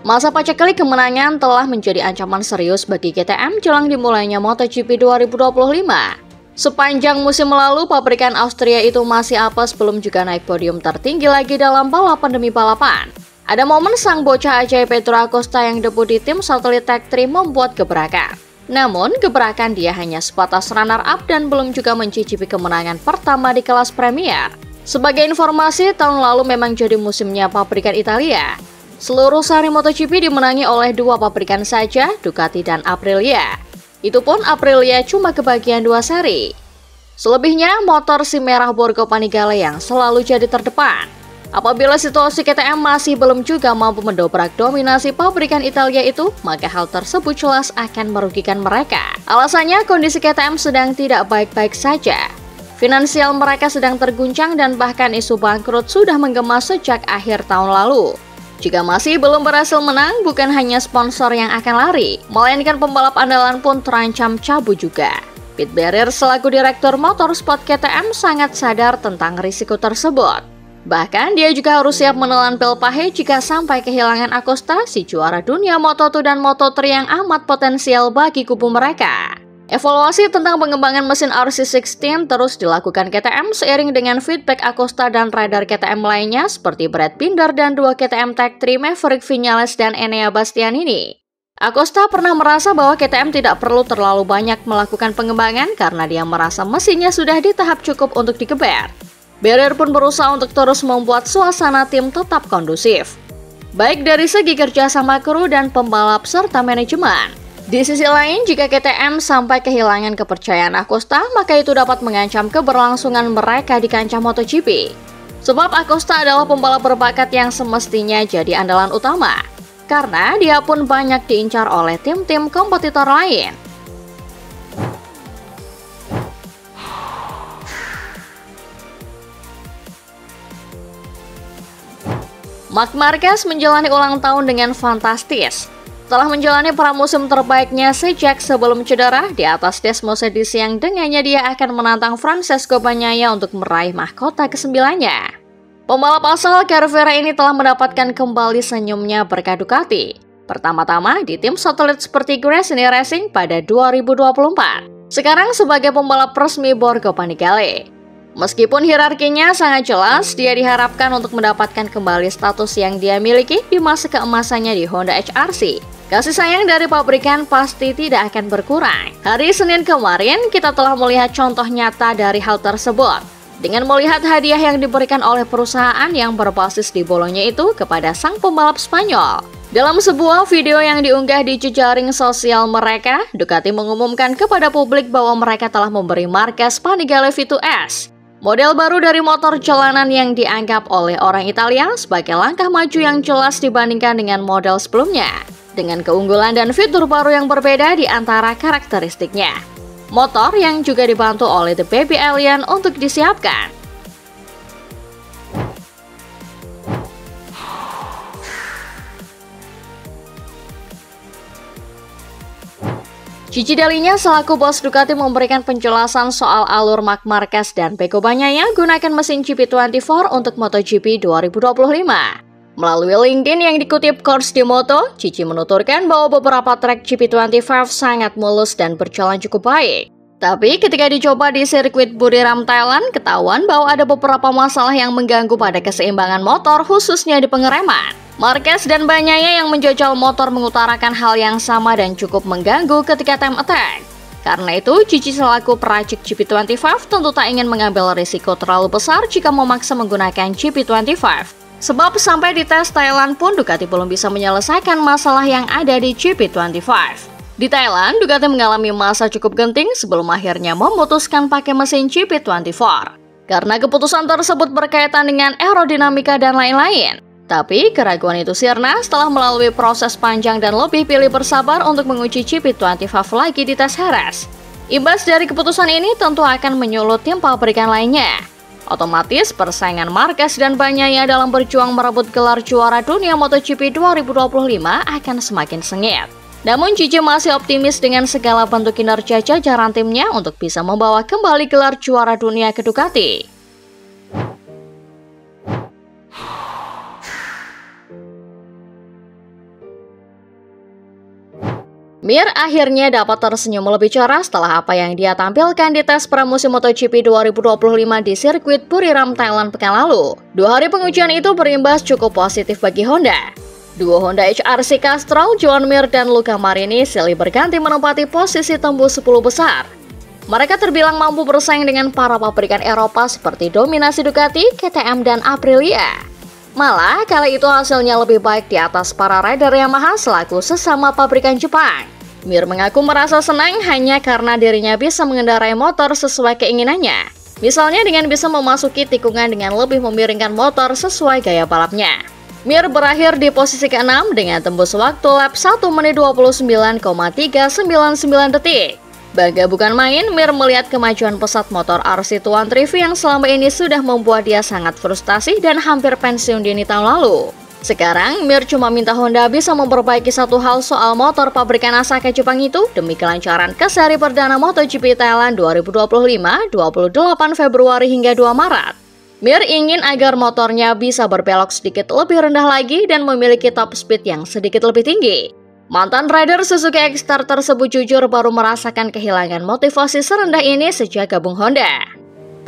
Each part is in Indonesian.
Masa paceklik kemenangan telah menjadi ancaman serius bagi KTM jelang dimulainya MotoGP 2025. Sepanjang musim lalu, pabrikan Austria itu masih apes belum juga naik podium tertinggi lagi dalam balapan demi balapan. Ada momen sang bocah ajaib Pedro Acosta yang debut di tim satelit Tech 3 membuat gebrakan. Namun, gebrakan dia hanya sebatas runner-up dan belum juga mencicipi kemenangan pertama di kelas Premier. Sebagai informasi, tahun lalu memang jadi musimnya pabrikan Italia. Seluruh seri MotoGP dimenangi oleh dua pabrikan saja, Ducati dan Aprilia. Itu pun Aprilia cuma kebagian 2 seri. Selebihnya, motor si merah Borgo Panigale yang selalu jadi terdepan. Apabila situasi KTM masih belum juga mampu mendobrak dominasi pabrikan Italia itu, maka hal tersebut jelas akan merugikan mereka. Alasannya, kondisi KTM sedang tidak baik-baik saja. Finansial mereka sedang terguncang dan bahkan isu bangkrut sudah menggema sejak akhir tahun lalu. Jika masih belum berhasil menang, bukan hanya sponsor yang akan lari, melainkan pembalap andalan pun terancam cabut juga. Pit Barrier selaku Direktur Motorsport KTM sangat sadar tentang risiko tersebut. Bahkan dia juga harus siap menelan pil pahit jika sampai kehilangan Acosta, si juara dunia Moto2 dan Moto3 yang amat potensial bagi kubu mereka. Evaluasi tentang pengembangan mesin RC16 terus dilakukan KTM seiring dengan feedback Acosta dan rider KTM lainnya seperti Brad Binder dan dua KTM Tech 3 Maverick Viñales dan Enea Bastianini. Acosta pernah merasa bahwa KTM tidak perlu terlalu banyak melakukan pengembangan karena dia merasa mesinnya sudah di tahap cukup untuk digeber. Barrier pun berusaha untuk terus membuat suasana tim tetap kondusif, baik dari segi kerjasama kru dan pembalap serta manajemen. Di sisi lain, jika KTM sampai kehilangan kepercayaan Acosta, maka itu dapat mengancam keberlangsungan mereka di kancah MotoGP. Sebab Acosta adalah pembalap berbakat yang semestinya jadi andalan utama, karena dia pun banyak diincar oleh tim-tim kompetitor lain. Marc Marquez menjalani ulang tahun dengan fantastis. Setelah menjalani pramusim terbaiknya sejak sebelum cedera, di atas Desmos edisi yang dengannya dia akan menantang Francesco Bagnaia untuk meraih mahkota ke-9-nya. Pembalap asal Cervera ini telah mendapatkan kembali senyumnya berkat Ducati. Pertama-tama di tim satelit seperti Gresini Racing pada 2024. Sekarang sebagai pembalap resmi Borgo Panigale. Meskipun hierarkinya sangat jelas, dia diharapkan untuk mendapatkan kembali status yang dia miliki di masa keemasannya di Honda HRC. Kasih sayang dari pabrikan pasti tidak akan berkurang. Hari Senin kemarin, kita telah melihat contoh nyata dari hal tersebut. Dengan melihat hadiah yang diberikan oleh perusahaan yang berbasis di Bologna itu kepada sang pembalap Spanyol. Dalam sebuah video yang diunggah di jejaring sosial mereka, Ducati mengumumkan kepada publik bahwa mereka telah memberi Marquez Panigale V2S. Model baru dari motor jalanan yang dianggap oleh orang Italia sebagai langkah maju yang jelas dibandingkan dengan model sebelumnya, dengan keunggulan dan fitur baru yang berbeda di antara karakteristiknya. Motor yang juga dibantu oleh The Baby Alien untuk disiapkan. Gigi Dalinya selaku bos Ducati memberikan penjelasan soal alur Marc Marquez dan Pecco Bagnaia gunakan mesin GP24 untuk MotoGP 2025. Melalui LinkedIn yang dikutip Course di Moto, Gigi menuturkan bahwa beberapa trek GP25 sangat mulus dan berjalan cukup baik. Tapi ketika dicoba di sirkuit Buriram, Thailand, ketahuan bahwa ada beberapa masalah yang mengganggu pada keseimbangan motor khususnya di pengereman. Marquez dan Bagnaia yang menjajal motor mengutarakan hal yang sama dan cukup mengganggu ketika time attack. Karena itu, Gigi selaku peracik GP25 tentu tak ingin mengambil risiko terlalu besar jika memaksa menggunakan GP25. Sebab sampai di tes Thailand pun Ducati belum bisa menyelesaikan masalah yang ada di GP25. Di Thailand, Ducati mengalami masa cukup genting sebelum akhirnya memutuskan pakai mesin GP24. Karena keputusan tersebut berkaitan dengan aerodinamika dan lain-lain. Tapi keraguan itu sirna setelah melalui proses panjang dan lebih pilih bersabar untuk menguji GP25 lagi di tes Jerez. Imbas dari keputusan ini tentu akan menyulut tim pabrikan lainnya. Otomatis persaingan Marquez dan Bagnaia dalam berjuang merebut gelar juara dunia MotoGP 2025 akan semakin sengit. Namun Gigi masih optimis dengan segala bentuk kinerja jajaran timnya untuk bisa membawa kembali gelar juara dunia ke Ducati. Mir akhirnya dapat tersenyum lebih cerah setelah apa yang dia tampilkan di tes pramusim MotoGP 2025 di sirkuit Buriram, Thailand pekan lalu. 2 hari pengujian itu berimbas cukup positif bagi Honda. Duo Honda HRC Castrol, Joan Mir dan Luca Marini silih berganti menempati posisi tembus 10 besar. Mereka terbilang mampu bersaing dengan para pabrikan Eropa seperti dominasi Ducati, KTM, dan Aprilia. Malah, kali itu hasilnya lebih baik di atas para rider Yamaha selaku sesama pabrikan Jepang. Mir mengaku merasa senang hanya karena dirinya bisa mengendarai motor sesuai keinginannya. Misalnya dengan bisa memasuki tikungan dengan lebih memiringkan motor sesuai gaya balapnya. Mir berakhir di posisi ke-6 dengan tembus waktu lap 1 menit 29,399 detik. Bangga bukan main, Mir melihat kemajuan pesat motor RC213V yang selama ini sudah membuat dia sangat frustasi dan hampir pensiun dini tahun lalu. Sekarang, Mir cuma minta Honda bisa memperbaiki satu hal soal motor pabrikan Asaka Jepang itu demi kelancaran ke seri perdana MotoGP Thailand 2025, 28 Februari hingga 2 Maret. Mir ingin agar motornya bisa berbelok sedikit lebih rendah lagi dan memiliki top speed yang sedikit lebih tinggi. Mantan rider Suzuki X-Star tersebut jujur baru merasakan kehilangan motivasi serendah ini sejak gabung Honda.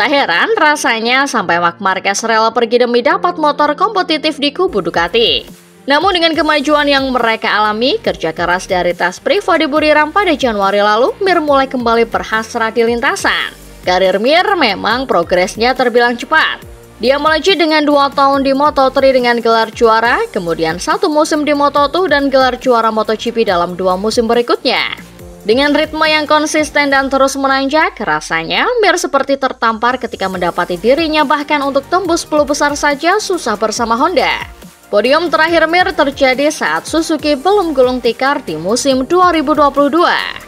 Tak heran rasanya sampai Marc Marquez rela pergi demi dapat motor kompetitif di kubu Ducati. Namun dengan kemajuan yang mereka alami, kerja keras dari tes Privo di Buriram pada Januari lalu, Mir mulai kembali berhasrat di lintasan. Karir Mir memang progresnya terbilang cepat. Dia melejit dengan 2 tahun di Moto3 dengan gelar juara, kemudian 1 musim di Moto2 dan gelar juara MotoGP dalam 2 musim berikutnya. Dengan ritme yang konsisten dan terus menanjak, rasanya Mir seperti tertampar ketika mendapati dirinya bahkan untuk tembus 10 besar saja susah bersama Honda. Podium terakhir Mir terjadi saat Suzuki belum gulung tikar di musim 2022.